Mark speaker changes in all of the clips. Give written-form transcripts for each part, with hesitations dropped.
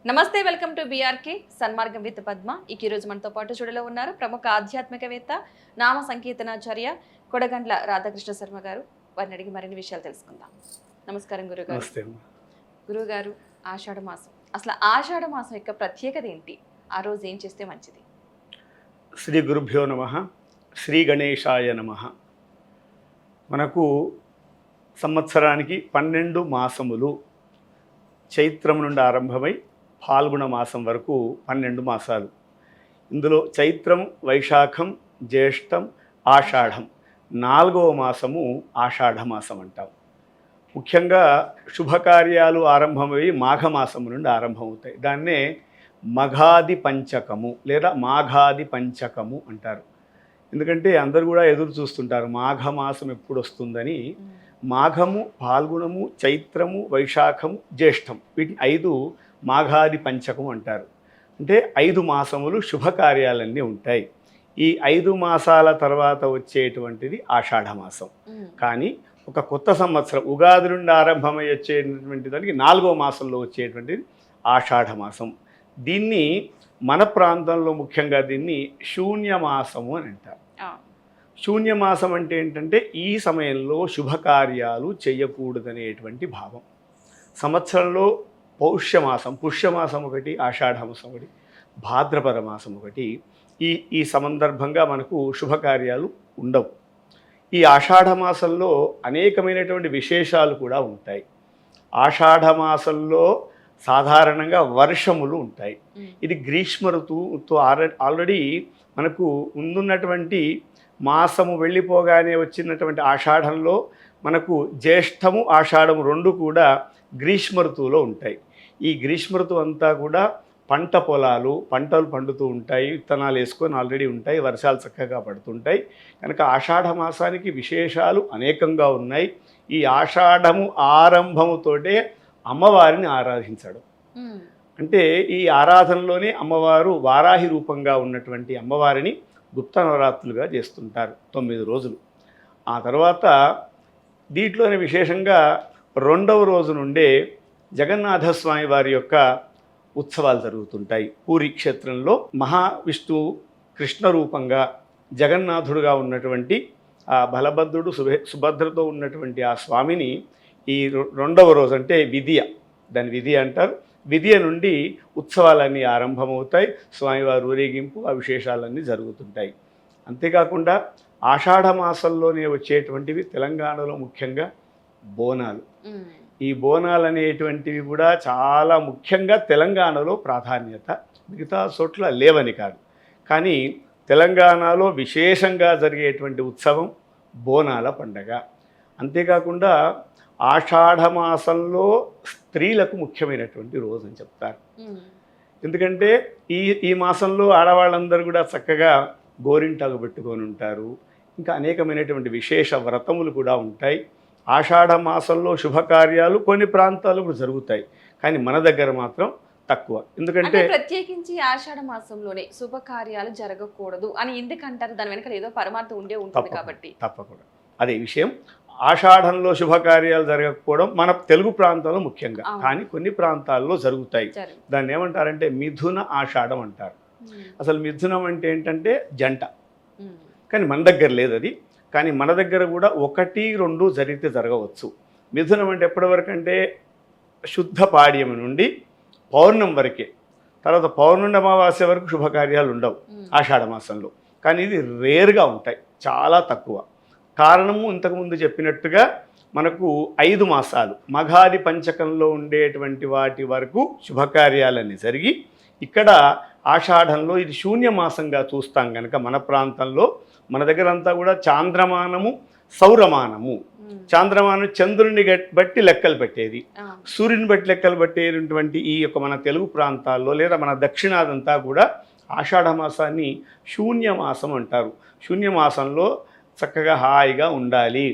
Speaker 1: నమస్తే, welcome to BRK సన్మార్గం with Padma. ఈ రోజు మనతో పాటు చూడలో ఉన్నారు ప్రముఖ ఆధ్యాత్మికవేత్త, నామ సంకీర్తనాచార్య కొడగండ్ల రాధాకృష్ణ శర్మ గారు. వారిని అడిగి మరిన్ని విషయాలు తెలుసుకుందాం. నమస్కారం గురుగారు. గురుగారు, ఆషాఢ మాసం, అసలు ఆషాఢ మాసం యొక్క ప్రత్యేకత ఏంటి? ఆ రోజు ఏం చేస్తే మంచిది?
Speaker 2: శ్రీ గురుభ్యో నమః. శ్రీ గణేశాయ నమః. మనకు సంవత్సరానికి 12 మాసములు, చైత్రం నుండి ఆరంభమై ఫాల్గుణ మాసం వరకు 12 మాసాలు. ఇందులో చైత్రం, వైశాఖం, జ్యేష్టం, ఆషాఢం, 4వ మాసము ఆషాఢ మాసం అంటాం. ముఖ్యంగా శుభకార్యాలు ఆరంభమై మాఘమాసము నుండి ఆరంభమవుతాయి. దాన్నే మఘాది పంచకము లేదా మాఘాది పంచకము అంటారు. ఎందుకంటే అందరూ కూడా ఎదురు చూస్తుంటారు మాఘమాసం ఎప్పుడు వస్తుందని. మాఘము, ఫాల్గుణము, చైత్రము, వైశాఖము, జ్యేష్టం, వీటిని 5 మాఘాది పంచకం అంటారు. అంటే 5 మాసములు శుభకార్యాలన్నీ ఉంటాయి. ఈ 5 మాసాల తర్వాత వచ్చేటువంటిది ఆషాఢ మాసం. కానీ ఒక కొత్త సంవత్సరం ఉగాది నుండి ఆరంభమై వచ్చేటువంటి దానికి 4వ మాసంలో వచ్చేటువంటిది ఆషాఢ మాసం. దీన్ని మన ప్రాంతంలో ముఖ్యంగా దీన్ని శూన్యమాసము అని అంటారు. శూన్యమాసం అంటే ఏంటంటే ఈ సమయంలో శుభకార్యాలు చేయకూడదనేటువంటి భావం. సంవత్సరంలో పౌష్యమాసం, పుష్యమాసం ఒకటి, ఆషాఢమాసం ఒకటి, భాద్రపద మాసం ఒకటి. ఈ సందర్భంగా మనకు శుభకార్యాలు ఉండవు. ఈ ఆషాఢమాసంలో అనేకమైనటువంటి విశేషాలు కూడా ఉంటాయి. ఆషాఢమాసంలో సాధారణంగా వర్షములు ఉంటాయి. ఇది గ్రీష్మ ఋతువుతో ఆల్రెడీ మనకు ముందున్నటువంటి మాసము వెళ్ళిపోగానే వచ్చినటువంటి ఆషాఢంలో మనకు జ్యేష్టము, ఆషాఢము 2 కూడా గ్రీష్మ ఋతువులో ఉంటాయి. ఈ గ్రీష్మ ఋతువు అంతా కూడా పంట పొలాలు, పంటలు పండుతూ ఉంటాయి, విత్తనాలు వేసుకొని ఆల్రెడీ ఉంటాయి, వర్షాలు చక్కగా పడుతుంటాయి. కనుక ఆషాఢ మాసానికి విశేషాలు అనేకంగా ఉన్నాయి. ఈ ఆషాఢము ఆరంభముతోటే అమ్మవారిని ఆరాధించడం. అంటే ఈ ఆరాధనలోనే అమ్మవారు వారాహి రూపంగా ఉన్నటువంటి అమ్మవారిని గుప్త నవరాత్రులుగా చేస్తుంటారు 9 రోజులు. ఆ తర్వాత దీంట్లోనే విశేషంగా 2వ రోజు నుండే జగన్నాథస్వామి వారి యొక్క ఉత్సవాలు జరుగుతుంటాయి. పూరి క్షేత్రంలో మహావిష్ణువు కృష్ణ రూపంగా జగన్నాథుడుగా ఉన్నటువంటి ఆ బలభద్రుడు సుభద్రతో ఉన్నటువంటి ఆ స్వామిని ఈ 2వ రోజు అంటే విధియ, దాని విధియ అంటారు. విధియ నుండి ఉత్సవాలన్నీ ఆరంభమవుతాయి. స్వామివారి ఊరేగింపు, ఆ విశేషాలన్నీ జరుగుతుంటాయి. అంతేకాకుండా ఆషాఢ మాసంలోనే వచ్చేటువంటివి తెలంగాణలో ముఖ్యంగా బోనాలు. ఈ బోనాలు అనేటువంటివి కూడా చాలా ముఖ్యంగా తెలంగాణలో ప్రాధాన్యత, మిగతా చోట్ల లేవని కాదు. కానీ తెలంగాణలో విశేషంగా జరిగేటువంటి ఉత్సవం బోనాల పండగ. అంతేకాకుండా ఆషాఢ మాసంలో స్త్రీలకు ముఖ్యమైనటువంటి రోజు అని చెప్తారు. ఎందుకంటే ఈ మాసంలో ఆడవాళ్ళందరూ కూడా చక్కగా గోరింటాకు పెట్టుకొని ఉంటారు. ఇంకా అనేకమైనటువంటి విశేష వ్రతములు కూడా ఉంటాయి. ఆషాఢ మాసంలో శుభకార్యాలు కొన్ని ప్రాంతాలు కూడా జరుగుతాయి, కానీ మన దగ్గర మాత్రం తక్కువ. ఎందుకంటే
Speaker 1: ప్రత్యేకించి ఆషాఢ మాసంలోనే శుభకార్యాలు జరగకూడదు అని ఎందుకంటారు? దాని వెనక ఏదో పరమార్థం ఉండే ఉంటుంది కాబట్టి.
Speaker 2: తప్పకుండా అదే విషయం. ఆషాఢంలో శుభకార్యాలు జరగకపోవడం మన తెలుగు ప్రాంతాల్లో ముఖ్యంగా, కానీ కొన్ని ప్రాంతాల్లో జరుగుతాయి. దాన్ని ఏమంటారంటే మిథున ఆషాఢం అంటారు. అసలు మిథునం అంటే ఏంటంటే జంట, కానీ మన దగ్గర లేదు అది. కానీ మన దగ్గర కూడా 1, 2 జరిగితే జరగవచ్చు. మిథునం అంటే ఎప్పటి వరకు అంటే శుద్ధ పాడ్యం నుండి పౌర్ణం వరకే. తర్వాత పౌర్ణమి అమావాస్య వరకు శుభకార్యాలు ఉండవు ఆషాఢ మాసంలో. కానీ ఇది రేర్గా ఉంటాయి, చాలా తక్కువ. కారణము ఇంతకుముందు చెప్పినట్టుగా మనకు 5 మాసాలు మఘాది పంచకంలో ఉండేటువంటి వాటి వరకు శుభకార్యాలన్నీ జరిగి, ఇక్కడ ఆషాఢంలో ఇది శూన్యమాసంగా చూస్తాం కనుక మన ప్రాంతంలో, మన దగ్గర అంతా కూడా చాంద్రమానము, సౌరమానము. చాంద్రమానం చంద్రుని బట్టి లెక్కలు పెట్టేది, సూర్యుని బట్టి లెక్కలు పెట్టేటువంటి ఈ యొక్క మన తెలుగు ప్రాంతాల్లో లేదా మన దక్షిణాదంతా కూడా ఆషాఢ మాసాన్ని శూన్యమాసం అంటారు. శూన్యమాసంలో చక్కగా హాయిగా ఉండాలి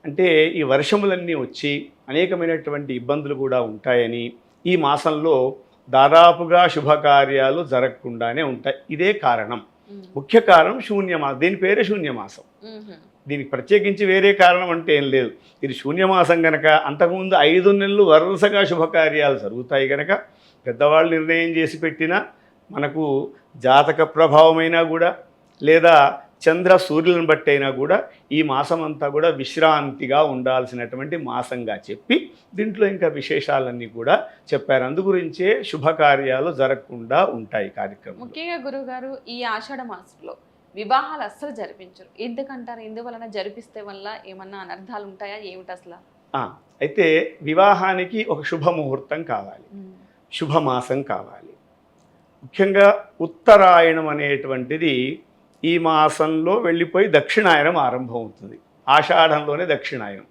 Speaker 2: అంటే ఈ వర్షములన్నీ వచ్చి అనేకమైనటువంటి ఇబ్బందులు కూడా ఉంటాయని ఈ మాసంలో దాదాపుగా శుభకార్యాలు జరగకుండానే ఉంటాయి. ఇదే కారణం, ముఖ్య కారణం శూన్యమాసం. దీని పేరే శూన్యమాసం. దీనికి ప్రత్యేకించి వేరే కారణం అంటే ఏం లేదు. ఇది శూన్యమాసం కనుక అంతకుముందు 5 నెలలు వరుసగా శుభకార్యాలు జరుగుతాయి కనుక పెద్దవాళ్ళు నిర్ణయం చేసి పెట్టినా మనకు జాతక ప్రభావమైనా కూడా లేదా చంద్ర సూర్యులను బట్టి అయినా కూడా ఈ మాసం అంతా కూడా విశ్రాంతిగా ఉండాల్సినటువంటి మాసంగా చెప్పి దీంట్లో ఇంకా విశేషాలన్నీ కూడా చెప్పారు. అందుగురించే శుభకార్యాలు జరగకుండా ఉంటాయి కార్యక్రమం.
Speaker 1: ముఖ్యంగా గురువుగారు ఈ ఆషాఢ మాసంలో వివాహాలు అస్సలు జరిపించరు, ఎందుకంటారు? ఎందువలన జరిపిస్తే వల్ల ఏమన్నా అనర్థాలు ఉంటాయా, ఏమిటి అసలు?
Speaker 2: అయితే వివాహానికి ఒక శుభముహూర్తం కావాలి, శుభమాసం కావాలి. ముఖ్యంగా ఉత్తరాయణం అనేటువంటిది ఈ మాసంలో వెళ్ళిపోయి దక్షిణాయనం ఆరంభం అవుతుంది. ఆషాఢంలోనే దక్షిణాయనం.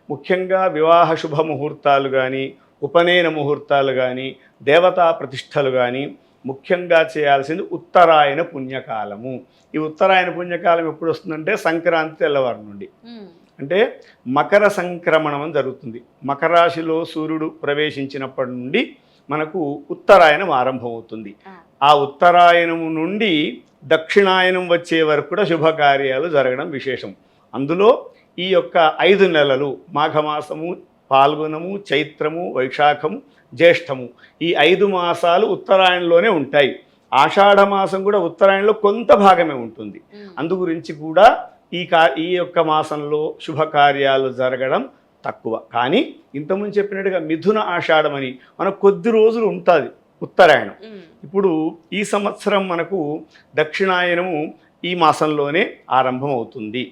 Speaker 2: ముఖ్యంగా వివాహ శుభముహూర్తాలు కానీ, ఉపనయన ముహూర్తాలు కానీ, దేవతా ప్రతిష్టలు కానీ ముఖ్యంగా చేయాల్సింది ఉత్తరాయణ పుణ్యకాలము. ఈ ఉత్తరాయణ పుణ్యకాలం ఎప్పుడు వస్తుందంటే సంక్రాంతి తెల్లవారు నుండి, అంటే మకర సంక్రమణం అని జరుగుతుంది. మకర రాశిలో సూర్యుడు ప్రవేశించినప్పటి నుండి మనకు ఉత్తరాయణం ఆరంభమవుతుంది. ఆ ఉత్తరాయణము నుండి దక్షిణాయనం వచ్చే వరకు కూడా శుభకార్యాలు జరగడం విశేషం. అందులో ఈ యొక్క 5 నెలలు మాఘమాసము, పాల్గొనము, చైత్రము, వైశాఖము, జ్యేష్ఠము, ఈ 5 మాసాలు ఉత్తరాయణంలోనే ఉంటాయి. ఆషాఢ మాసం కూడా ఉత్తరాయణంలో కొంత భాగమే ఉంటుంది. అందు గురించి కూడా ఈ యొక్క మాసంలో శుభకార్యాలు జరగడం తక్కువ. కానీ ఇంతకుముందు చెప్పినట్టుగా మిథున ఆషాఢం అని మనకు కొద్ది రోజులు ఉంటుంది ఉత్తరాయణం. ఇప్పుడు ఈ సంవత్సరం మనకు దక్షిణాయనము ఈ మాసంలోనే ఆరంభం అవుతుంది.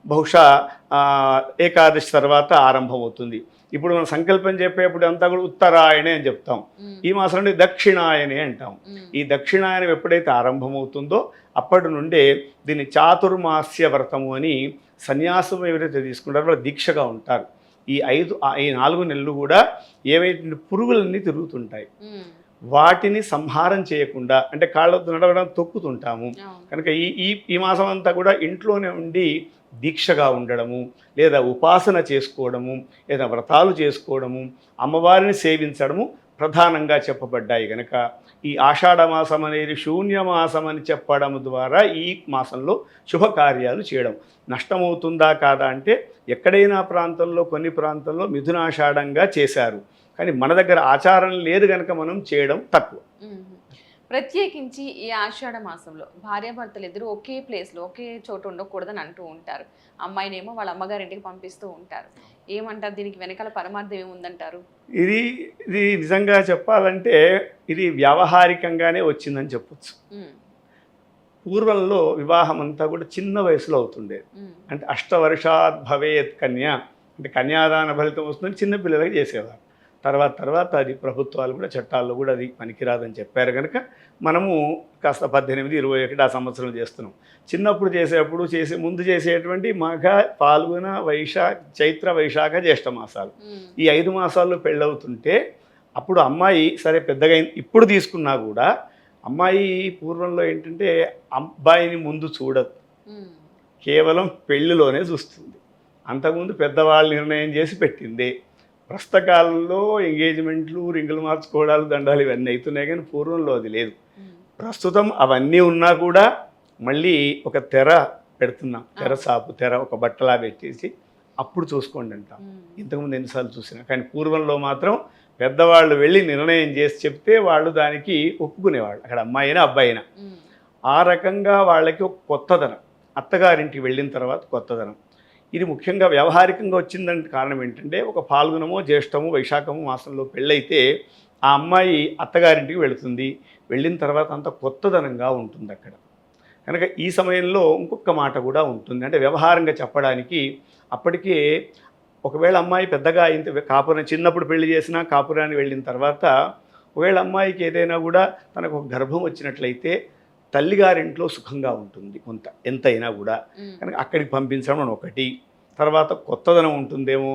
Speaker 2: బహుశా ఏకాదశి తర్వాత ఆరంభం అవుతుంది. ఇప్పుడు మనం సంకల్పం చెప్పేప్పుడు అంతా కూడా ఉత్తరాయణే అని చెప్తాం. ఈ మాసం నుండి దక్షిణాయనే అంటాం. ఈ దక్షిణాయనం ఎప్పుడైతే ఆరంభమవుతుందో అప్పటి నుండే దీన్ని చాతుర్మాస్య వ్రతము అని సన్యాసం ఎవరైతే తీసుకుంటారో వాళ్ళు దీక్షగా ఉంటారు. ఈ 4 నెలలు కూడా ఏవైతే పురుగులన్నీ తిరుగుతుంటాయి వాటిని సంహారం చేయకుండా, అంటే కాళ్ళతో నడవడం తొక్కుతుంటాము కనుక ఈ మాసం అంతా కూడా ఇంట్లోనే ఉండి దీక్షగా ఉండడము, లేదా ఉపాసన చేసుకోవడము, లేదా వ్రతాలు చేసుకోవడము, అమ్మవారిని సేవించడము ప్రధానంగా చెప్పబడ్డాయి. కనుక ఈ ఆషాఢ మాసం అనేది శూన్యమాసం అని చెప్పడం ద్వారా ఈ మాసంలో శుభకార్యాలు చేయడం నష్టమవుతుందా కాదా అంటే, ఎక్కడైనా ప్రాంతంలో కొన్ని ప్రాంతంలో మిథునాషాఢంగా చేశారు, కానీ మన దగ్గర ఆచారం లేదు కనుక మనం చేయడం తక్కువ.
Speaker 1: ప్రత్యేకించి ఈ ఆషాఢ మాసంలో భార్యాభర్తలు ఇద్దరు ఒకే ప్లేస్లో ఒకే చోట ఉండకూడదని అంటూ ఉంటారు. అమ్మాయినేమో వాళ్ళ అమ్మగారింటికి పంపిస్తూ ఉంటారు. ఏమంటారు దీనికి వెనకాల పరమార్థం ఏముందంటారు?
Speaker 2: ఇది నిజంగా చెప్పాలంటే ఇది వ్యావహారికంగానే వచ్చిందని చెప్పొచ్చు. పూర్వంలో వివాహం అంతా కూడా చిన్న వయసులో అవుతుండేది. అంటే 8 వర్షాత్ భవేత్ కన్య, అంటే కన్యాదాన ఫలితం వస్తుందని చిన్నపిల్లలకి చేసేవారు. తర్వాత అది ప్రభుత్వాలు కూడా చట్టాల్లో కూడా అది పనికిరాదని చెప్పారు. కనుక మనము కాస్త 18, 21 ఆ సంవత్సరం చేస్తున్నాం. చిన్నప్పుడు ముందు చేసేటువంటి మాఘ, పాల్గొన, చైత్ర, వైశాఖ, జ్యేష్ఠ మాసాలు, ఈ 5 మాసాల్లో పెళ్ళవుతుంటే అప్పుడు అమ్మాయి సరే పెద్దగా ఇప్పుడు తీసుకున్నా కూడా అమ్మాయి పూర్వంలో ఏంటంటే అబ్బాయిని ముందు చూడదు, కేవలం పెళ్ళిలోనే చూస్తుంది. అంతకుముందు పెద్దవాళ్ళు నిర్ణయం చేసి పెట్టింది. ప్రస్తుత కాలంలో ఎంగేజ్మెంట్లు, రింగులు మార్చుకోవడాలు, దండాలు ఇవన్నీ అవుతున్నాయి, కానీ పూర్వంలో అది లేదు. ప్రస్తుతం అవన్నీ ఉన్నా కూడా మళ్ళీ ఒక తెర పెడుతున్నాం, తెర ఒక బట్టలా పెట్టేసి అప్పుడు చూసుకోండి అంటాం. ఇంతకుముందు ఎన్నిసార్లు చూసినా, కానీ పూర్వంలో మాత్రం పెద్దవాళ్ళు వెళ్ళి నిర్ణయం చేసి చెప్తే వాళ్ళు దానికి ఒప్పుకునేవాళ్ళు, అక్కడ అమ్మాయి అయినా అబ్బాయి అయినా. ఆ రకంగా వాళ్ళకి ఒక కొత్తదనం, అత్తగారింటికి వెళ్ళిన తర్వాత కొత్తదనం. ఇది ముఖ్యంగా వ్యవహారికంగా వచ్చిందంటే కారణం ఏంటంటే, ఒక పాల్గొనమో, జ్యేష్ఠమో, వైశాఖమో మాసంలో పెళ్ళైతే ఆ అమ్మాయి అత్తగారింటికి వెళుతుంది. వెళ్ళిన తర్వాత అంత కొత్తదనంగా ఉంటుంది అక్కడ. కనుక ఈ సమయంలో ఇంకొక మాట కూడా ఉంటుంది, అంటే వ్యవహారంగా చెప్పడానికి. అప్పటికే ఒకవేళ అమ్మాయి పెద్దగా అయిన కాపురం, చిన్నప్పుడు పెళ్లి చేసినా కాపురాన్ని వెళ్ళిన తర్వాత ఒకవేళ అమ్మాయికి ఏదైనా కూడా తనకు ఒక గర్భం వచ్చినట్లయితే తల్లిగారింట్లో సుఖంగా ఉంటుంది ఎంతైనా కూడా. కనుక అక్కడికి పంపించడం ఒకటి. తర్వాత కొత్తదనం ఉంటుందేమో,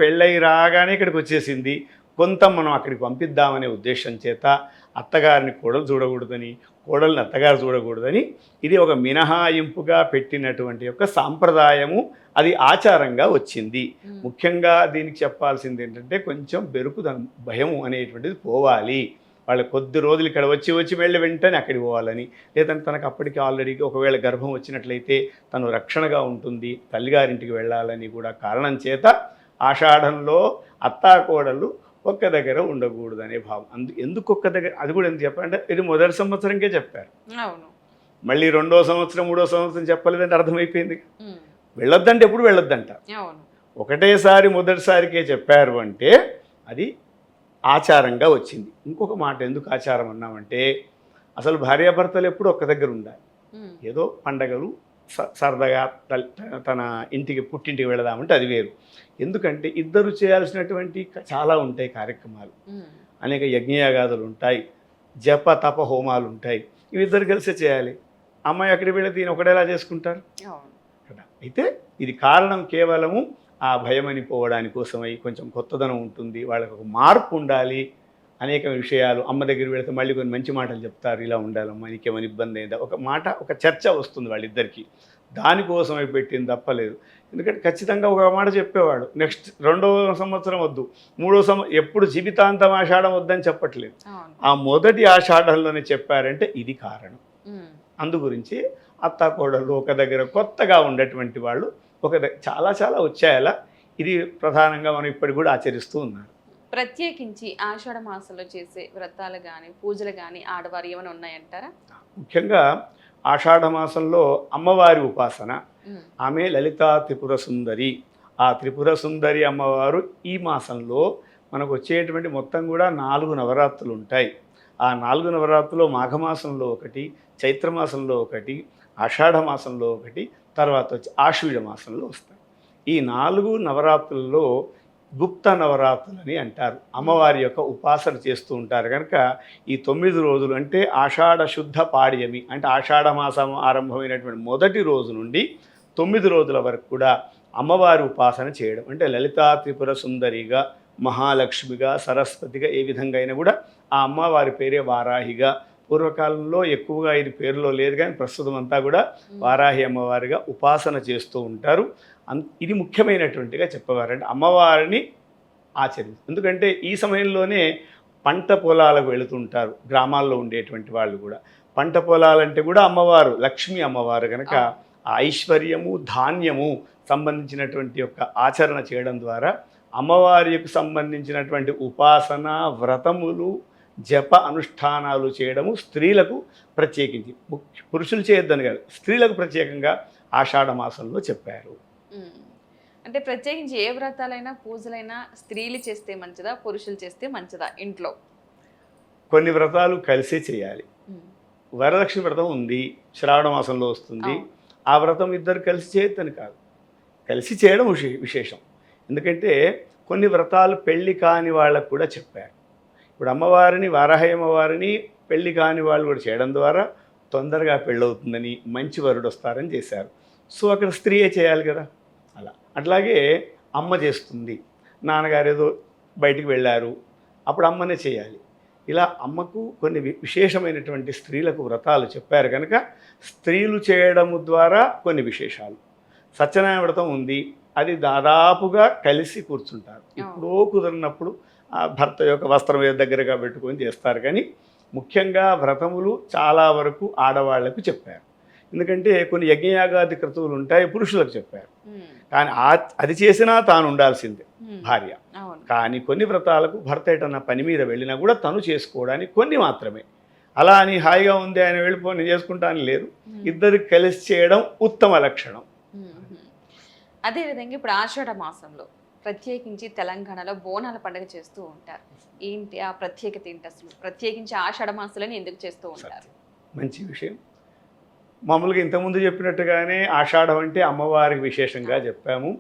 Speaker 2: పెళ్ళై రాగానే ఇక్కడికి వచ్చేసింది, కొంత మనం అక్కడికి పంపిద్దామనే ఉద్దేశం చేత అత్తగారిని కోడలు చూడకూడదని, కోడల్ని అత్తగారు చూడకూడదని ఇది ఒక మినహాయింపుగా పెట్టినటువంటి యొక్క సాంప్రదాయము, అది ఆచారంగా వచ్చింది. ముఖ్యంగా దీనికి చెప్పాల్సింది ఏంటంటే, కొంచెం బెరుకుదనం, భయము అనేటువంటిది పోవాలి. వాళ్ళు కొద్ది రోజులు ఇక్కడ వచ్చి వెళ్ళి వెంటనే అక్కడికి పోవాలని, లేదంటే తనకు అప్పటికి ఆల్రెడీ ఒకవేళ గర్భం వచ్చినట్లయితే తను రక్షణగా ఉంటుంది, తల్లిగారింటికి వెళ్ళాలని కూడా కారణం చేత ఆషాఢంలో అత్తాకోడళ్ళు ఒక్క దగ్గర ఉండకూడదు అనే భావం. ఎందుకు ఒక్క దగ్గర, అది కూడా ఎందుకు చెప్పాలంటే ఇది మొదటి సంవత్సరంకే చెప్పారు.
Speaker 1: అవును.
Speaker 2: మళ్ళీ 2వ సంవత్సరం 3వ సంవత్సరం చెప్పలేదంటే అర్థమైపోయింది. వెళ్ళొద్దంటే ఎప్పుడు వెళ్ళొద్దంట.
Speaker 1: అవును.
Speaker 2: ఒకటేసారి మొదటిసారికే చెప్పారు అంటే అది ఆచారంగా వచ్చింది. ఇంకొక మాట ఎందుకు ఆచారం అన్నామంటే అసలు భార్యాభర్తలు ఎప్పుడు ఒక్క దగ్గర ఉండాలి. ఏదో పండగలు సరదాగా తన ఇంటికి పుట్టింటికి వెళదామంటే అది వేరు. ఎందుకంటే ఇద్దరు చేయాల్సినటువంటి చాలా ఉంటాయి కార్యక్రమాలు, అనేక యజ్ఞయాగాదులు ఉంటాయి, జప తప హోమాలు ఉంటాయి. ఇవి ఇద్దరు కలిసే చేయాలి. అమ్మాయి అక్కడికి వెళ్ళి దీన్ని ఒకటేలా చేసుకుంటారు కదా. అయితే ఇది కారణం కేవలము ఆ భయమని పోవడానికి కోసమై కొంచెం కొత్తదనం ఉంటుంది, వాళ్ళకి ఒక మార్పు ఉండాలి. అనేక విషయాలు అమ్మ దగ్గర వెళితే మళ్ళీ కొన్ని మంచి మాటలు చెప్తారు, ఇలా ఉండాలమ్మా నీకేమైనా ఇబ్బంది అయిందా, ఒక మాట ఒక చర్చ వస్తుంది వాళ్ళిద్దరికీ. దానికోసమై పెట్టింది తప్పలేదు. ఎందుకంటే ఖచ్చితంగా ఒక మాట చెప్పేవాడు, నెక్స్ట్ 2వ సంవత్సరం వద్దు, 3వ సంవత్సరం ఎప్పుడు జీవితాంతం ఆషాఢం వద్దని చెప్పట్లేదు. ఆ మొదటి ఆషాఢంలోనే చెప్పారంటే ఇది కారణం. అందు గురించి అత్త కోడళ్ళు ఒక దగ్గర కొత్తగా ఉండేటువంటి వాళ్ళు చాలా చాలా వచ్చాయలా. ఇది ప్రధానంగా మనం ఇప్పటికి కూడా ఆచరిస్తూ ఉన్నారు.
Speaker 1: ప్రత్యేకించి ఆషాఢ మాసంలో చేసే వ్రతాలు కానీ పూజలు కానీ ఆడవారు ఏమైనా ఉన్నాయంటారా?
Speaker 2: ముఖ్యంగా ఆషాఢ మాసంలో అమ్మవారి ఉపాసన. ఆమె లలితా త్రిపుర సుందరి. ఆ త్రిపుర సుందరి అమ్మవారు ఈ మాసంలో మనకు వచ్చేటువంటి మొత్తం కూడా 4 నవరాత్రులు ఉంటాయి. ఆ 4 నవరాత్రులు మాఘమాసంలో ఒకటి, చైత్రమాసంలో ఒకటి, ఆషాఢ మాసంలో ఒకటి, తర్వాత వచ్చి ఆశ్వీజ మాసంలో వస్తాయి. ఈ 4 నవరాత్రుల్లో గుప్త నవరాత్రులని అంటారు. అమ్మవారి యొక్క ఉపాసన చేస్తూ ఉంటారు కనుక ఈ 9 రోజులు అంటే ఆషాఢ శుద్ధ పాడ్యమి అంటే ఆషాఢ మాసం ఆరంభమైనటువంటి మొదటి రోజు నుండి 9 రోజుల వరకు కూడా అమ్మవారి ఉపాసన చేయడం. అంటే లలితా త్రిపుర సుందరిగా, మహాలక్ష్మిగా, సరస్వతిగా, ఏ విధంగా అయినా కూడా ఆ అమ్మవారి పేరే వారాహిగా. పూర్వకాలంలో ఎక్కువగా ఇది పేరులో లేదు కానీ ప్రస్తుతం అంతా కూడా వారాహి అమ్మవారిగా ఉపాసన చేస్తూ ఉంటారు. ఇది ముఖ్యమైనటువంటిగా చెప్పవారంటే అమ్మవారిని ఆచరించి. ఎందుకంటే ఈ సమయంలోనే పంట పొలాలకు వెళుతుంటారు గ్రామాల్లో ఉండేటువంటి వాళ్ళు కూడా. పంట పొలాలంటే కూడా అమ్మవారు లక్ష్మీ అమ్మవారు కనుక ఐశ్వర్యము ధాన్యము సంబంధించినటువంటి యొక్క ఆచరణ చేయడం ద్వారా అమ్మవారికి సంబంధించినటువంటి ఉపాసన వ్రతములు జప అనుష్ఠానాలు చేయడము స్త్రీలకు ప్రత్యేకించి, పురుషులు చేయొద్దని కాదు, స్త్రీలకు ప్రత్యేకంగా ఆషాఢ మాసంలో చెప్పారు.
Speaker 1: అంటే ప్రత్యేకించి ఏ వ్రతాలైనా పూజలైనా స్త్రీలు చేస్తే మంచిదా పురుషులు చేస్తే మంచిదా? ఇంట్లో
Speaker 2: కొన్ని వ్రతాలు కలిసే చేయాలి. వరలక్ష్మి వ్రతం ఉంది, శ్రావణ మాసంలో వస్తుంది. ఆ వ్రతం ఇద్దరు కలిసి చేయొద్దని కాదు, కలిసి చేయడం విశేషం. ఎందుకంటే కొన్ని వ్రతాలు పెళ్లి కాని వాళ్ళకు కూడా చెప్పారు. ఇప్పుడు అమ్మవారిని వారాహి అమ్మవారిని పెళ్లి కాని వాళ్ళు కూడా చేయడం ద్వారా తొందరగా పెళ్ళవుతుందని, మంచి వరుడు వస్తారని చేశారు. సో అక్కడ స్త్రీయే చేయాలి కదా. అట్లాగే అమ్మ చేస్తుంది, నాన్నగారు ఏదో బయటికి వెళ్ళారు, అప్పుడు అమ్మనే చేయాలి. ఇలా అమ్మకు కొన్ని విశేషమైనటువంటి స్త్రీలకు వ్రతాలు చెప్పారు కనుక స్త్రీలు చేయడము ద్వారా కొన్ని విశేషాలు. సత్యనారాయణ వ్రతం ఉంది, అది దాదాపుగా కలిసి కూర్చుంటారు. ఎప్పుడో కుదిరినప్పుడు ఆ భర్త యొక్క వస్త్రం దగ్గరగా పెట్టుకొని చేస్తారు. కానీ ముఖ్యంగా వ్రతములు చాలా వరకు ఆడవాళ్లకు చెప్పారు. ఎందుకంటే కొన్ని యజ్ఞయాగాది క్రతువులు ఉంటాయి, పురుషులకు చెప్పారు. కానీ అది చేసినా తాను ఉండాల్సిందే భార్య. కానీ కొన్ని వ్రతాలకు భర్త ఎటన్నా పని మీద వెళ్ళినా కూడా తను చేసుకోవడానికి కొన్ని మాత్రమే. అలా అని హాయిగా ఉంది ఆయన వెళ్ళిపోయి నేను చేసుకుంటాను లేదు, ఇద్దరికి కలిసి చేయడం ఉత్తమ లక్షణం.
Speaker 1: అదేవిధంగా ఇప్పుడు ఆషాఢ మాసంలో ప్రత్యేకించి తెలంగాణలో బోనాల పండుగ చేస్తూ ఉంటారు. ఏంటి ఆ ప్రత్యేకత ఏంటి? అసలు ప్రత్యేకించి ఆషాఢ మాసంలో ఎందుకు చేస్తూ ఉంటారు?
Speaker 2: మంచి విషయం. మామూలుగా ఇంతకుముందు చెప్పినట్టుగానే ఆషాఢం అంటే అమ్మవారికి విశేషంగా చెప్పాము.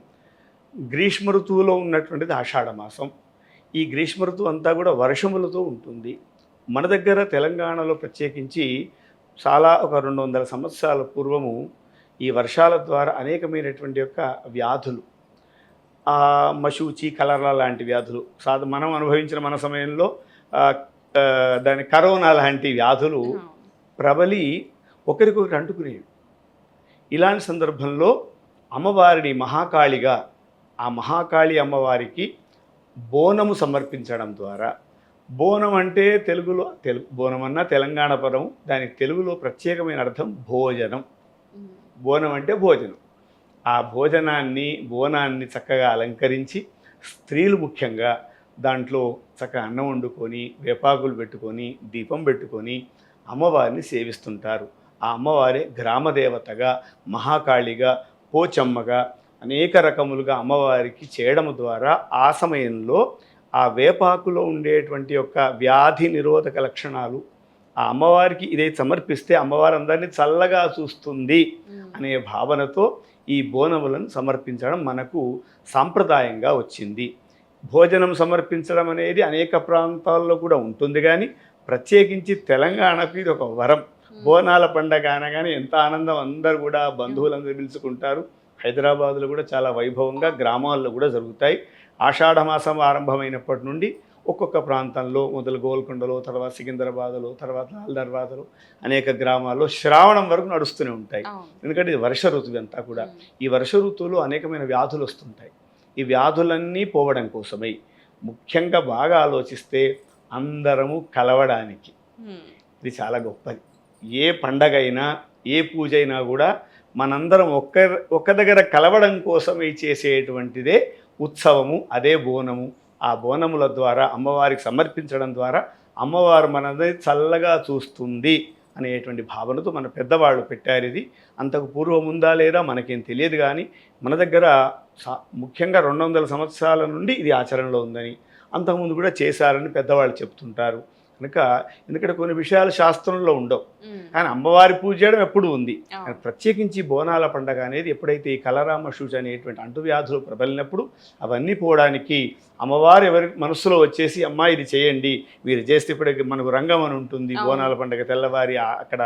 Speaker 2: గ్రీష్మ ఋతువులో ఉన్నటువంటిది ఆషాఢ మాసం. ఈ గ్రీష్మ ఋతువు అంతా కూడా వర్షములతో ఉంటుంది. మన దగ్గర తెలంగాణలో ప్రత్యేకించి చాలా ఒక 200 సంవత్సరాల పూర్వము ఈ వర్షాల ద్వారా అనేకమైనటువంటి యొక్క వ్యాధులు, మశూచి కలరా లాంటి వ్యాధులు మనం అనుభవించిన మన సమయంలో దాని కరోనా లాంటి వ్యాధులు ప్రబలి ఒకరికొకరు అంటుకునేవి. ఇలాంటి సందర్భంలో అమ్మవారిని మహాకాళిగా, ఆ మహాకాళి అమ్మవారికి బోనము సమర్పించడం ద్వారా, బోనం అంటే తెలుగులో బోనం అన్న తెలంగాణ పదం, దానికి తెలుగులో ప్రత్యేకమైన అర్థం భోజనం. బోనం అంటే భోజనం. ఆ బోనాన్ని చక్కగా అలంకరించి స్త్రీలు ముఖ్యంగా దాంట్లో చక్కగా అన్నం వండుకొని వేపాకులు పెట్టుకొని దీపం పెట్టుకొని అమ్మవారిని సేవిస్తుంటారు. ఆ అమ్మవారే గ్రామదేవతగా, మహాకాళిగా, పోచమ్మగా అనేక రకములుగా అమ్మవారికి చేయడం ద్వారా ఆ సమయంలో ఆ వేపాకులో ఉండేటువంటి యొక్క వ్యాధి నిరోధక లక్షణాలు ఆ అమ్మవారికి ఇదే సమర్పిస్తే అమ్మవారు అందరినీ చల్లగా చూస్తుంది అనే భావనతో ఈ బోనములను సమర్పించడం మనకు సాంప్రదాయంగా వచ్చింది. భోజనం సమర్పించడం అనేది అనేక ప్రాంతాల్లో కూడా ఉంటుంది, కానీ ప్రత్యేకించి తెలంగాణకు ఇది ఒక వరం. బోనాల పండగ అనగానే ఎంత ఆనందం, అందరూ కూడా బంధువులందరూ పిలుచుకుంటారు. హైదరాబాద్లో కూడా చాలా వైభవంగా గ్రామాల్లో కూడా జరుగుతాయి. ఆషాఢమాసం ఆరంభమైనప్పటి నుండి ఒక్కొక్క ప్రాంతంలో మొదలు గోల్కొండలో, తర్వాత సికింద్రాబాద్లో, తర్వాత లాల్దర్వాదలో అనేక గ్రామాల్లో శ్రావణం వరకు నడుస్తూనే ఉంటాయి. ఎందుకంటే ఇది వర్ష ఋతువు అంతా కూడా. ఈ వర్ష ఋతువులో అనేకమైన వ్యాధులు వస్తుంటాయి. ఈ వ్యాధులన్నీ పోవడం కోసమై ముఖ్యంగా బాగా ఆలోచిస్తే అందరము కలవడానికి ఇది చాలా గొప్పది. ఏ పండగ అయినా ఏ పూజ అయినా కూడా మనందరం ఒక్క దగ్గర కలవడం కోసమై చేసేటువంటిదే ఉత్సవము, అదే బోనము. ఆ బోనముల ద్వారా అమ్మవారికి సమర్పించడం ద్వారా అమ్మవారు మనది చల్లగా చూస్తుంది అనేటువంటి భావనతో మన పెద్దవాళ్ళు పెట్టారు. ఇది అంతకు పూర్వం ఉందా లేదా మనకేం తెలియదు, కానీ మన దగ్గర ముఖ్యంగా 200 సంవత్సరాల నుండి ఇది ఆచరణలో ఉందని, అంతకుముందు కూడా చేశారని పెద్దవాళ్ళు చెప్తుంటారు. కనుక ఎందుకంటే కొన్ని విషయాలు శాస్త్రంలో ఉండవు, కానీ అమ్మవారి పూజ చేయడం ఎప్పుడు ఉంది. ప్రత్యేకించి బోనాల పండగ అనేది ఎప్పుడైతే ఈ కలరామ శూచ అనేటువంటి అంటువ్యాధులు ప్రబలినప్పుడు అవన్నీ పోవడానికి అమ్మవారు ఎవరి మనస్సులో వచ్చేసి అమ్మా ఇది చేయండి, మీరు చేస్తే ఇప్పటికి మనకు రంగం అని ఉంటుంది. బోనాల పండగ తెల్లవారి అక్కడ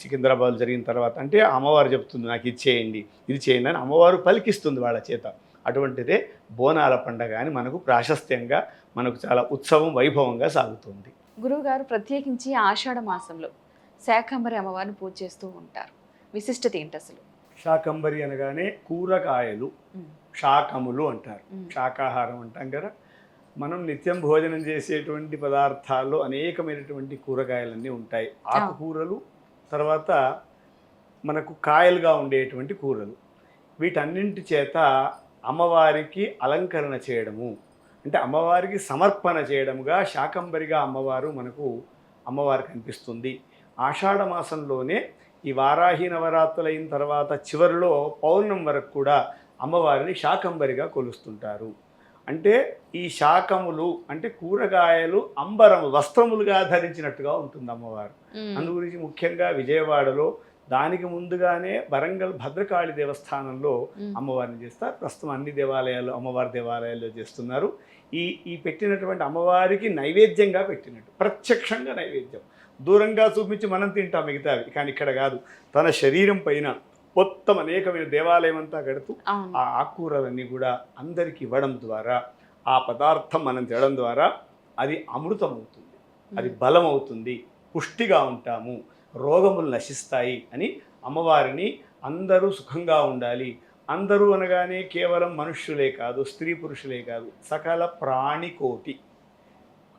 Speaker 2: సికింద్రాబాద్ జరిగిన తర్వాత అంటే అమ్మవారు చెప్తుంది నాకు ఇది చేయండి ఇది చేయండి అని అమ్మవారు పలికిస్తుంది వాళ్ళ చేత. అటువంటిదే బోనాల పండగ అని మనకు ప్రాశస్త్యంగా, మనకు చాలా ఉత్సవం వైభవంగా సాగుతుంది.
Speaker 1: గురువుగారు ప్రత్యేకించి ఆషాఢ మాసంలో శాకంబరి అమ్మవారిని పూజ చేస్తూ ఉంటారు. విశిష్టత ఏంటి అసలు?
Speaker 2: శాకంబరి అనగానే కూరగాయలు, శాకములు అంటారు, శాకాహారం అంటాం కదా. మనం నిత్యం భోజనం చేసేటువంటి పదార్థాల్లో అనేకమైనటువంటి కూరగాయలన్నీ ఉంటాయి. ఆకుకూరలు, తర్వాత మనకు కాయలుగా ఉండేటువంటి కూరలు. వీటన్నింటి చేత అమ్మవారికి అలంకరణ చేయడము అంటే అమ్మవారికి సమర్పణ చేయడముగా శాకంబరిగా అమ్మవారు కనిపిస్తుంది. ఆషాఢ మాసంలోనే ఈ వారాహి నవరాత్రులు అయిన తర్వాత చివరిలో పౌర్ణమి వరకు కూడా అమ్మవారిని శాకంబరిగా కొలుస్తుంటారు. అంటే ఈ శాకములు అంటే కూరగాయలు అంబరము వస్త్రములుగా ధరించినట్టుగా ఉంటుంది అమ్మవారు. అందు గురించి ముఖ్యంగా విజయవాడలో దానికి ముందుగానే వరంగల్ భద్రకాళి దేవస్థానంలో అమ్మవారిని చేస్తారు. ప్రస్తుతం అన్ని దేవాలయాలు అమ్మవారి దేవాలయాల్లో చేస్తున్నారు. ఈ పెట్టినటువంటి అమ్మవారికి నైవేద్యంగా పెట్టినట్టు, ప్రత్యక్షంగా నైవేద్యం, దూరంగా చూపించి మనం తింటాం మిగతావి, కానీ ఇక్కడ కాదు. తన శరీరం పైన మొత్తం అనేకమైన దేవాలయం అంతా కడుతూ ఆ ఆకుకూరలన్నీ కూడా అందరికి ఇవ్వడం ద్వారా, ఆ పదార్థం మనం తినడం ద్వారా అది అమృతం అవుతుంది, అది బలం అవుతుంది, పుష్టిగా ఉంటాము, రోగములు నశిస్తాయి అని అమ్మవారిని అందరూ సుఖంగా ఉండాలి. అందరూ అనగానే కేవలం మనుష్యులే కాదు, స్త్రీ పురుషులే కాదు, సకల ప్రాణికోటి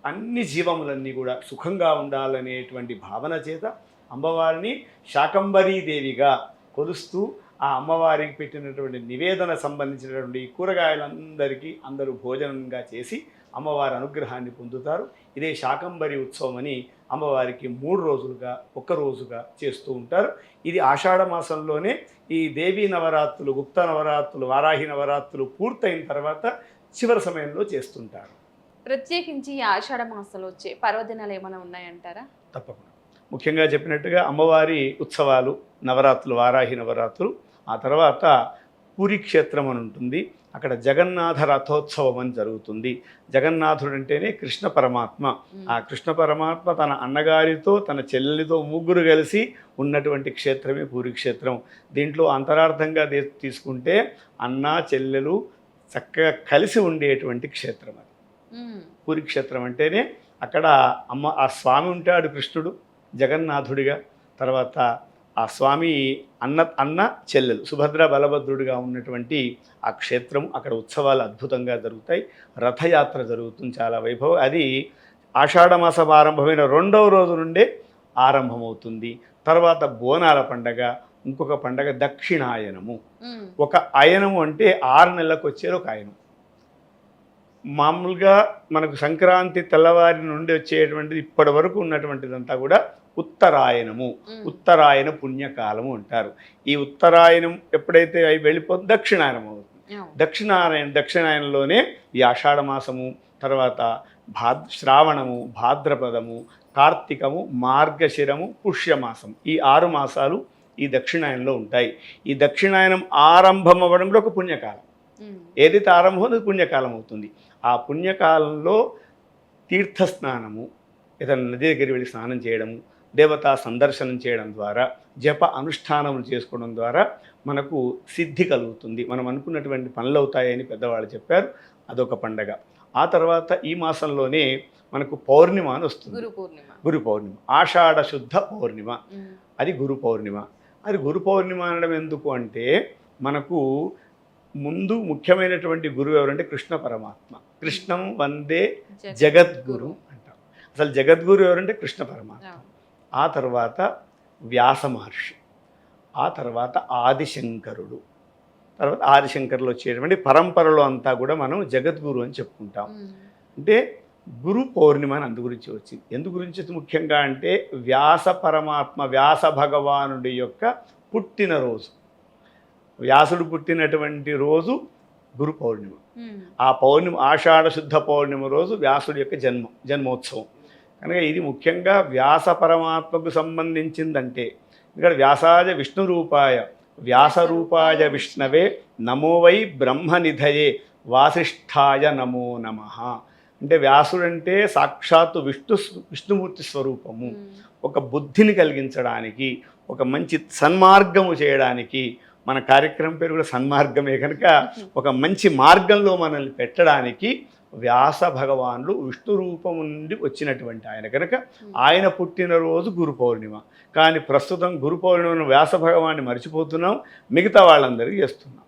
Speaker 2: అన్ని జీవములన్నీ కూడా సుఖంగా ఉండాలనేటువంటి భావన చేత అమ్మవారిని శాకంబరీదేవిగా కొలుస్తూ ఆ అమ్మవారికి పెట్టినటువంటి నివేదన సంబంధించినటువంటి కూరగాయలందరికీ అందరూ భోజనంగా చేసి అమ్మవారి అనుగ్రహాన్ని పొందుతారు. ఇదే శాకంబరి ఉత్సవం అని అమ్మవారికి 3 రోజులుగా 1 రోజుగా చేస్తూ ఉంటారు. ఇది ఆషాఢ మాసంలోనే ఈ దేవీ నవరాత్రులు, గుప్త నవరాత్రులు, వారాహి నవరాత్రులు పూర్తయిన తర్వాత చివరి సమయంలో చేస్తుంటారు.
Speaker 1: ప్రత్యేకించి ఈ ఆషాఢ మాసంలో వచ్చే పర్వదినాలు ఏమైనా ఉన్నాయంటారా?
Speaker 2: తప్పకుండా. ముఖ్యంగా చెప్పినట్టుగా అమ్మవారి ఉత్సవాలు, నవరాత్రులు, వారాహి నవరాత్రులు, ఆ తర్వాత పూరి క్షేత్రం అని ఉంటుంది. అక్కడ జగన్నాథ రథోత్సవం అని జరుగుతుంది. జగన్నాథుడు అంటేనే కృష్ణ పరమాత్మ. ఆ కృష్ణ పరమాత్మ తన అన్నగారితో తన చెల్లెలితో 3 కలిసి ఉన్నటువంటి క్షేత్రమే పూరి క్షేత్రం. దీంట్లో అంతరార్థంగా తీసుకుంటే అన్న చెల్లెలు చక్కగా కలిసి ఉండేటువంటి క్షేత్రం అది పూరి క్షేత్రం అంటేనే. అక్కడ ఆ స్వామి ఉంటాడు కృష్ణుడు జగన్నాథుడిగా, తర్వాత ఆ స్వామి అన్న చెల్లెలు సుభద్ర బలభద్రుడిగా ఉన్నటువంటి ఆ క్షేత్రం. అక్కడ ఉత్సవాలు అద్భుతంగా జరుగుతాయి. రథయాత్ర జరుగుతుంది చాలా వైభవం. అది ఆషాఢమాసం ఆరంభమైన 2వ రోజు నుండే ఆరంభమవుతుంది. తర్వాత బోనాల పండగ, ఇంకొక పండగ దక్షిణాయనము. ఒక అయనము అంటే 6 నెలలకు వచ్చేది ఒక అయనం. మామూలుగా మనకు సంక్రాంతి తెల్లవారి నుండి వచ్చేటువంటిది ఇప్పటి వరకు ఉన్నటువంటిదంతా కూడా ఉత్తరాయణము, ఉత్తరాయణ పుణ్యకాలము అంటారు. ఈ ఉత్తరాయణం ఎప్పుడైతే అవి వెళ్ళిపోతే దక్షిణాయనం అవుతుంది. దక్షిణాయనంలోనే ఈ ఆషాఢ మాసము, తర్వాత శ్రావణము, భాద్రపదము, కార్తీకము, మార్గశిరము, పుష్యమాసం, ఈ 6 మాసాలు ఈ దక్షిణాయనంలో ఉంటాయి. ఈ దక్షిణాయనం ఆరంభం అవ్వడం కూడా ఒక పుణ్యకాలం. ఏదైతే ఆరంభం అది పుణ్యకాలం అవుతుంది. ఆ పుణ్యకాలంలో తీర్థస్నానము, ఏదైనా నది దగ్గరికి వెళ్ళి స్నానం చేయడము, దేవతా సందర్శనం చేయడం ద్వారా, జప అనుష్ఠానములు చేసుకోవడం ద్వారా మనకు సిద్ధి కలుగుతుంది. మనం అనుకున్నటువంటి పనులు అవుతాయని పెద్దవాళ్ళు చెప్పారు. అదొక పండగ. ఆ తర్వాత ఈ మాసంలోనే మనకు పౌర్ణిమ అని వస్తుంది. గురు పౌర్ణిమ, ఆషాఢ శుద్ధ పౌర్ణిమ, అది గురు పౌర్ణిమ. అది గురు పౌర్ణిమ అనడం ఎందుకు అంటే, మనకు ముందు ముఖ్యమైనటువంటి గురువు ఎవరంటే కృష్ణ పరమాత్మ. కృష్ణం వందే జగద్గురు అంటాం. అసలు జగద్గురు ఎవరంటే కృష్ణ పరమాత్మ. ఆ తర్వాత వ్యాస మహర్షి, ఆ తర్వాత ఆదిశంకరుడు, తర్వాత ఆదిశంకరులు వచ్చేటువంటి పరంపరలో అంతా కూడా మనం జగద్గురు అని చెప్పుకుంటాం. అంటే గురు పౌర్ణిమ అని అందు గురించి వచ్చింది. ఎందు గురించి ముఖ్యంగా అంటే వ్యాస పరమాత్మ, వ్యాస భగవానుడి యొక్క పుట్టినరోజు, వ్యాసుడు పుట్టినటువంటి రోజు గురు పౌర్ణిమ. ఆ పౌర్ణిమ ఆషాఢ శుద్ధ పౌర్ణిమ రోజు వ్యాసుడి యొక్క జన్మోత్సవం కనుక ఇది ముఖ్యంగా వ్యాస పరమాత్మకు సంబంధించిందంటే, ఇక్కడ వ్యాసాయ విష్ణు రూపాయ వ్యాసరూపాయ విష్ణవే నమో వై బ్రహ్మనిధయే వాసిష్ఠాయ నమో నమః. అంటే వ్యాసుడంటే సాక్షాత్తు విష్ణుమూర్తి స్వరూపము. ఒక బుద్ధిని కలిగించడానికి, ఒక మంచి సన్మార్గము చేయడానికి, మన కార్యక్రమం పేరు కూడా సన్మార్గమే కనుక ఒక మంచి మార్గంలో మనల్ని పెట్టడానికి వ్యాస భగవానుడు విష్ణు రూపం నుండి వచ్చినటువంటి ఆయన కనుక ఆయన పుట్టినరోజు గురు పౌర్ణిమ. కానీ ప్రస్తుతం గురు పౌర్ణిమను వ్యాస భగవాన్ని మర్చిపోతున్నాం, మిగతా వాళ్ళందరికీ చేస్తున్నాం.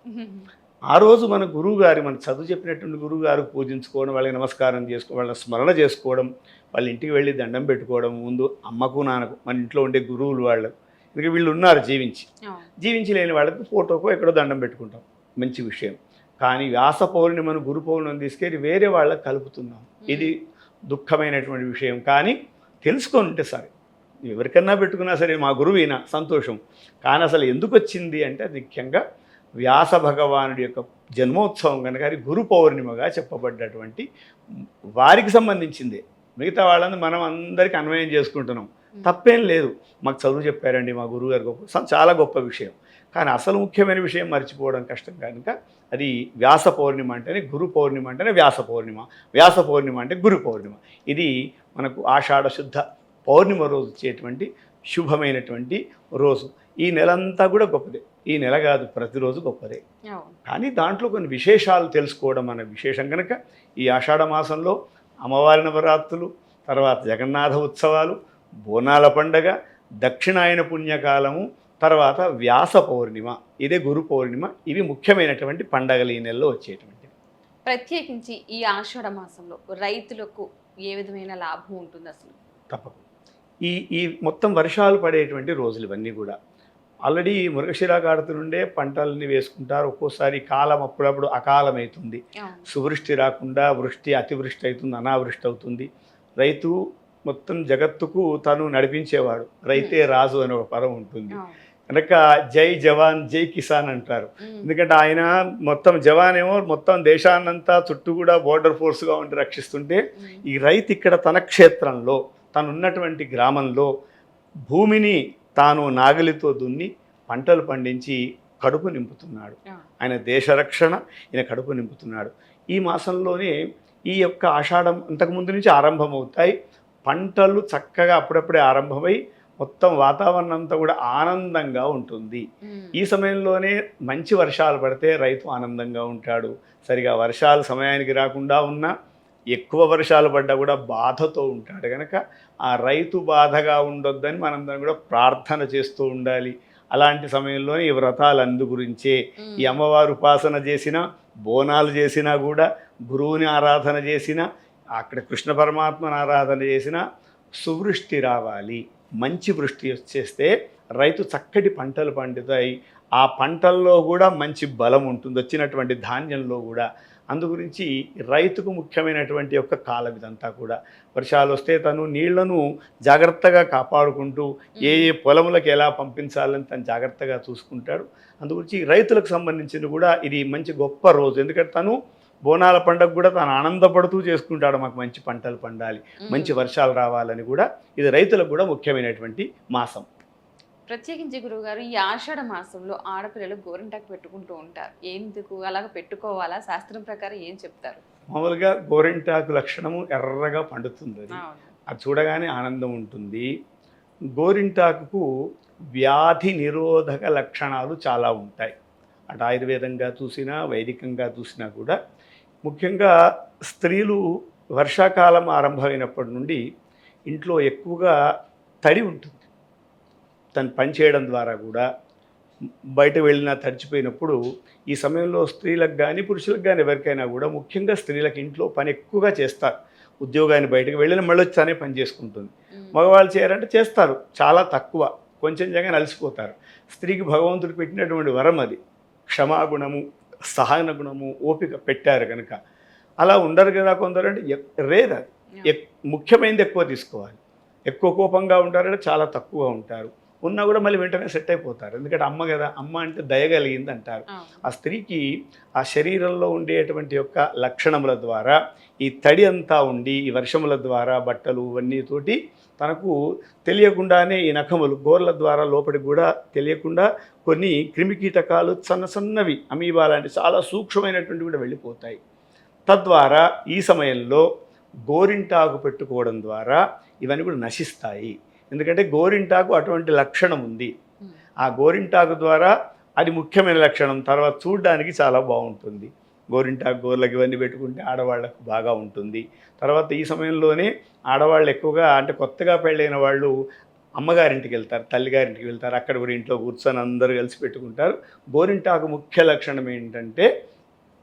Speaker 2: ఆ రోజు మన గురువుగారి, మన చదువు చెప్పినటువంటి గురువుగారు పూజించుకోవడం, వాళ్ళకి నమస్కారం చేసుకోవడం, వాళ్ళ స్మరణ చేసుకోవడం, వాళ్ళ ఇంటికి వెళ్ళి దండం పెట్టుకోవడం, ముందు అమ్మకు నాన్నకు, మన ఇంట్లో ఉండే గురువులు వాళ్ళకు, ఎందుకంటే వీళ్ళు ఉన్నారు జీవించి లేని వాళ్ళకి ఫోటోకో ఎక్కడో దండం పెట్టుకుంటాం, మంచి విషయం. కానీ వ్యాస పౌర్ణిమను గురు పౌర్ణిమను తీసుకెళ్ళి వేరే వాళ్ళకి కలుపుతున్నాం. ఇది దుఃఖమైనటువంటి విషయం. కానీ తెలుసుకుంటే సరే, ఎవరికన్నా పెట్టుకున్నా సరే మా గురువైనా సంతోషం. కానీ అసలు ఎందుకు వచ్చింది అంటే అది ముఖ్యంగా వ్యాస భగవానుడి యొక్క జన్మోత్సవం కనుక అది గురు పౌర్ణిమగా చెప్పబడ్డటువంటి వారికి సంబంధించిందే. మిగతా వాళ్ళని మనం అందరికీ అన్వయం చేసుకుంటున్నాం, తప్పేం లేదు. మాకు చదువు చెప్పారండి మా గురువు గారు, గొప్ప, చాలా గొప్ప విషయం. కానీ అసలు ముఖ్యమైన విషయం మర్చిపోవడం కష్టం కనుక అది వ్యాస పౌర్ణిమ అంటేనే గురు పౌర్ణిమ అంటేనే వ్యాస పౌర్ణిమ, వ్యాస పౌర్ణిమ అంటే గురు పౌర్ణిమ. ఇది మనకు ఆషాఢ శుద్ధ పౌర్ణిమ రోజు వచ్చేటువంటి శుభమైనటువంటి రోజు. ఈ నెలంతా కూడా గొప్పదే, ఈ నెల కాదు ప్రతిరోజు గొప్పదే. కానీ దాంట్లో కొన్ని విశేషాలు తెలుసుకోవడం అనే విశేషం కనుక ఈ ఆషాఢ మాసంలో అమ్మవారి నవరాత్రులు, తర్వాత జగన్నాథ ఉత్సవాలు, బోనాల పండగ, దక్షిణాయన పుణ్యకాలము, తర్వాత వ్యాస పౌర్ణిమ, ఇదే గురు పౌర్ణిమ. ఇవి ముఖ్యమైనటువంటి పండగలు ఈ నెలలో వచ్చేటువంటివి.
Speaker 1: ప్రత్యేకించి ఈ ఆషాఢ మాసంలో రైతులకు ఏ విధమైన లాభం ఉంటుంది అసలు?
Speaker 2: తప్పకుండా ఈ మొత్తం వర్షాలు పడేటువంటి రోజులు ఇవన్నీ కూడా. ఆల్రెడీ మృగశిరాకారత నుండే పంటలన్నీ వేసుకుంటారు. ఒక్కోసారి కాలం అప్పుడప్పుడు అకాలం అవుతుంది, సువృష్టి రాకుండా వృష్టి, అతివృష్టి అవుతుంది, అనావృష్టి అవుతుంది. రైతు మొత్తం జగత్తుకు తను నడిపించేవాడు. రైతే రాజు అని ఒక పదం ఉంటుంది కనుక జై జవాన్ జై కిసాన్ అంటారు. ఎందుకంటే ఆయన మొత్తం జవాన్ ఏమో మొత్తం దేశాన్నంతా చుట్టూ కూడా బోర్డర్ ఫోర్స్గా ఉండి రక్షిస్తుంటే, ఈ రైతు ఇక్కడ తన క్షేత్రంలో, తను ఉన్నటువంటి గ్రామంలో భూమిని తాను నాగలితో దున్ని పంటలు పండించి కడుపు నింపుతున్నాడు. ఆయన దేశ రక్షణ, ఈయన కడుపు నింపుతున్నాడు. ఈ మాసంలోనే ఈ యొక్క ఆషాఢం అంతకుముందు నుంచి ఆరంభమవుతాయి. పంటలు చక్కగా అప్పుడప్పుడే ఆరంభమై మొత్తం వాతావరణం అంతా కూడా ఆనందంగా ఉంటుంది. ఈ సమయంలోనే మంచి వర్షాలు పడితే రైతు ఆనందంగా ఉంటాడు. సరిగా వర్షాలు సమయానికి రాకుండా ఉన్నా, ఎక్కువ వర్షాలు పడ్డా కూడా బాధతో ఉంటాడు కనుక ఆ రైతు బాధగా ఉండొద్దని మనందరం కూడా ప్రార్థన చేస్తూ ఉండాలి. అలాంటి సమయంలోనే ఈ వ్రతాలు అందు గురించే. ఈ అమ్మవారు ఉపాసన చేసినా, బోనాలు చేసినా కూడా, గురువుని ఆరాధన చేసినా, అక్కడ కృష్ణ పరమాత్మను ఆరాధన చేసినా సువృష్టి రావాలి, మంచి వృష్టి వచ్చేస్తే రైతు చక్కటి పంటలు పండుతాయి. ఆ పంటల్లో కూడా మంచి బలం ఉంటుంది, వచ్చినటువంటి ధాన్యంలో కూడా. అందు గురించి రైతుకు ముఖ్యమైనటువంటి యొక్క కాలం ఇదంతా కూడా. వర్షాలు వస్తే తను నీళ్లను జాగ్రత్తగా కాపాడుకుంటూ ఏ ఏ పొలములకు ఎలా పంపించాలని తను జాగ్రత్తగా చూసుకుంటాడు. అందు గురించి రైతులకు సంబంధించింది కూడా ఇది మంచి గొప్ప రోజు. ఎందుకంటే తను బోనాల పండుగ కూడా తను ఆనందపడుతూ చేసుకుంటాడు, మాకు మంచి పంటలు పండాలి, మంచి వర్షాలు రావాలని కూడా. ఇది రైతులకు కూడా ముఖ్యమైనటువంటి మాసం.
Speaker 1: ప్రత్యేకించి గురువుగారు, ఈ ఆషాఢ మాసంలో ఆడపిల్లలు గోరింటాకు పెట్టుకుంటూ ఉంటారు. ఎందుకు అలాగ పెట్టుకోవాలా? శాస్త్రం ప్రకారం ఏం చెప్తారు?
Speaker 2: మామూలుగా గోరింటాకు లక్షణము ఎర్రగా పండుతుంది, అది చూడగానే ఆనందం ఉంటుంది. గోరింటాకు వ్యాధి నిరోధక లక్షణాలు చాలా ఉంటాయి. అటు ఆయుర్వేదంగా చూసినా వైదికంగా చూసినా కూడా. ముఖ్యంగా స్త్రీలు వర్షాకాలం ఆరంభమైనప్పటి నుండి ఇంట్లో ఎక్కువగా తడి ఉంటుంది. తను పని చేయడం ద్వారా కూడా బయట వెళ్ళినా తడిచిపోయినప్పుడు ఈ సమయంలో స్త్రీలకు కానీ పురుషులకు కానీ ఎవరికైనా కూడా, ముఖ్యంగా స్త్రీలకు ఇంట్లో పని ఎక్కువగా చేస్తారు. ఉద్యోగాన్ని బయటకు వెళ్ళిన మళ్ళీ వచ్చి తనే పని చేసుకుంటుంది. మగవాళ్ళు చేయాలంటే చేస్తారు, చాలా తక్కువ, కొంచెం జగన్ అలసిపోతారు. స్త్రీకి భగవంతుడు పెట్టినటువంటి వరం అది. క్షమాగుణము, సహన గుణము, ఓపిక పెట్టారు కనుక. అలా ఉండరు కదా కొందరు, అంటే రేర్ అది. ముఖ్యమైనది ఎక్కువ తీసుకోవాలి. ఎక్కువ కోపంగా ఉంటారంటే చాలా తక్కువగా ఉంటారు. ఉన్నా కూడా మళ్ళీ వెంటనే సెట్ అయిపోతారు. ఎందుకంటే అమ్మ కదా, అమ్మ అంటే దయగలిగింది అంటారు. ఆ స్త్రీకి ఆ శరీరంలో ఉండేటువంటి యొక్క లక్షణముల ద్వారా ఈ తడి అంతా ఉండి, ఈ వర్షముల ద్వారా బట్టలు ఇవన్నీ తోటి తనకు తెలియకుండానే ఈ నఖములు గోర్ల ద్వారా లోపలికి కూడా తెలియకుండా కొన్ని క్రిమికీటకాలు సన్న సన్నవి అమీబా లాంటి చాలా సూక్ష్మమైనటువంటి కూడా వెళ్ళిపోతాయి. తద్వారా ఈ సమయంలో గోరింటాకు పెట్టుకోవడం ద్వారా ఇవన్నీ కూడా నశిస్తాయి. ఎందుకంటే గోరింటాకు అటువంటి లక్షణం ఉంది. ఆ గోరింటాకు ద్వారా అది ముఖ్యమైన లక్షణం. తర్వాత చూడడానికి చాలా బాగుంటుంది. గోరింటాకు గోర్లకు ఇవన్నీ పెట్టుకుంటే ఆడవాళ్లకు బాగా ఉంటుంది. తర్వాత ఈ సమయంలోనే ఆడవాళ్ళు ఎక్కువగా, అంటే కొత్తగా పెళ్ళైన వాళ్ళు అమ్మగారింటికి వెళ్తారు, తల్లిగారింటికి వెళ్తారు. అక్కడ కూడా ఇంట్లో కూర్చొని అందరూ కలిసి పెట్టుకుంటారు. గోరింటాకు ముఖ్య లక్షణం ఏంటంటే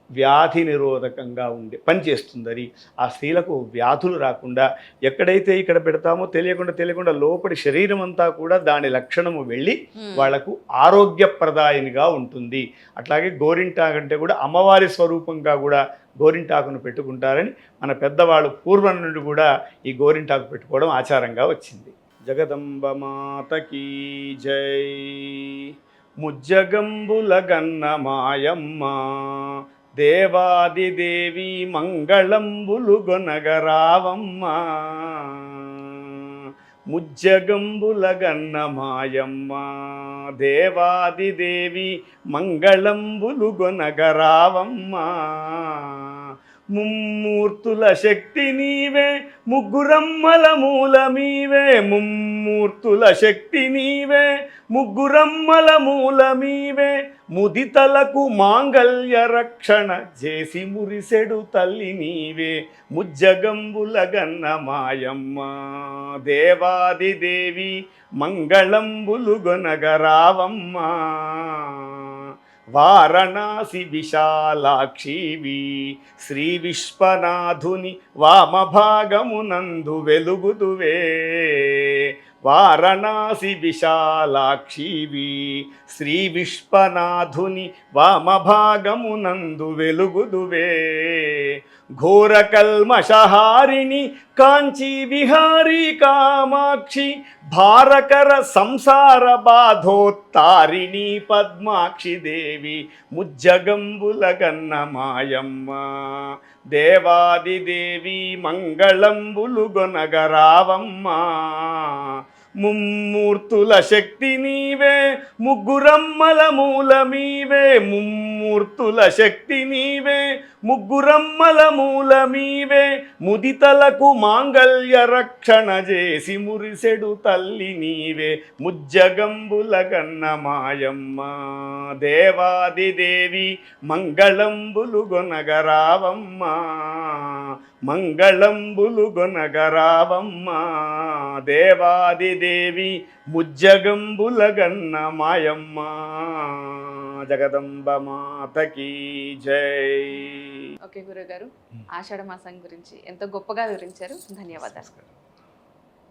Speaker 2: వ్యాధి నిరోధకంగా ఉండే పని చేస్తుంది. అది ఆ స్త్రీలకు వ్యాధులు రాకుండా, ఎక్కడైతే ఇక్కడ పెడతామో తెలియకుండా లోపలి శరీరం అంతా కూడా దాని లక్షణము వెళ్ళి వాళ్లకు ఆరోగ్యప్రదాయనిగా ఉంటుంది. అట్లాగే గోరింటాకు అంటే కూడా అమ్మవారి స్వరూపంగా కూడా గోరింటాకును పెట్టుకుంటారని మన పెద్దవాళ్ళు పూర్వం నుండి కూడా ఈ గోరింటాకు పెట్టుకోవడం ఆచారంగా వచ్చింది. జగదంబ మాతకీ జై. ముజ్జగంబుల గన్న మాయమ్మ దేవాదిదేవి మంగళంబులు గొనగరావమ్మ. ముజ్జగంబుల గన్న మాయమ్మ దేవాదిదేవి మంగళంబులు గొనగరావమ్మ. ముమ్మూర్తుల శక్తి నీవే, ముగ్గురమ్మల మూలమీవే. ముమ్మూర్తుల శక్తి నీవే, ముగ్గురమ్మల మూలమీవే. ముదితలకు మాంగళ్య రక్షణ చేసి మురిసెడు తల్లి నీవే. ముజ్జగంబుల గన్న మాయమ్మ దేవాదిదేవి మంగళంబులు గొనగరావమ్మ. వారణాసి విశాలాక్షివి శ్రీ విశ్వనాథుని వామభాగమునందు వెలుగుదువే. వారణాసి విశాలాక్షివి శ్రీ విశ్వనాథుని వామభాగమునందు వెలుగుదువే. ఘోర కల్మషహారిణి కాంచీ విహారీ కామాక్షి భారకర సంసార బాధోత్తారిణి పద్మాక్షి దేవి. ముజ్జగంబుల గన్న మాయమ్మ దేవాదిదేవి మంగళంబులు గొనగరావమ్మ. ముమ్మూర్తుల శక్తి నీవే, ముగ్గురమ్మల మూలమీవే. ముమ్మూర్తుల శక్తి నీవే, ముగ్గురమ్మల మూలమీవే. ముదితలకు మాంగళ్య రక్షణ చేసి మురిసెడు తల్లి నీవే. ముజ్జగంబుల గన్న మాయమ్మ దేవాదిదేవి మంగళంబులు గొనగరావమ్మ. మంగళంబులు గొనగరావమ్మ దేవాదిదేవి ముజ్జగంబుల గన్న మాయమ్మ. జగదంబ మాతకీ జై.
Speaker 1: ఓకే గురుగారు, ఆషాఢ మాసం గురించి ఎంతో గొప్పగా వివరించారు. ధన్యవాదాలు.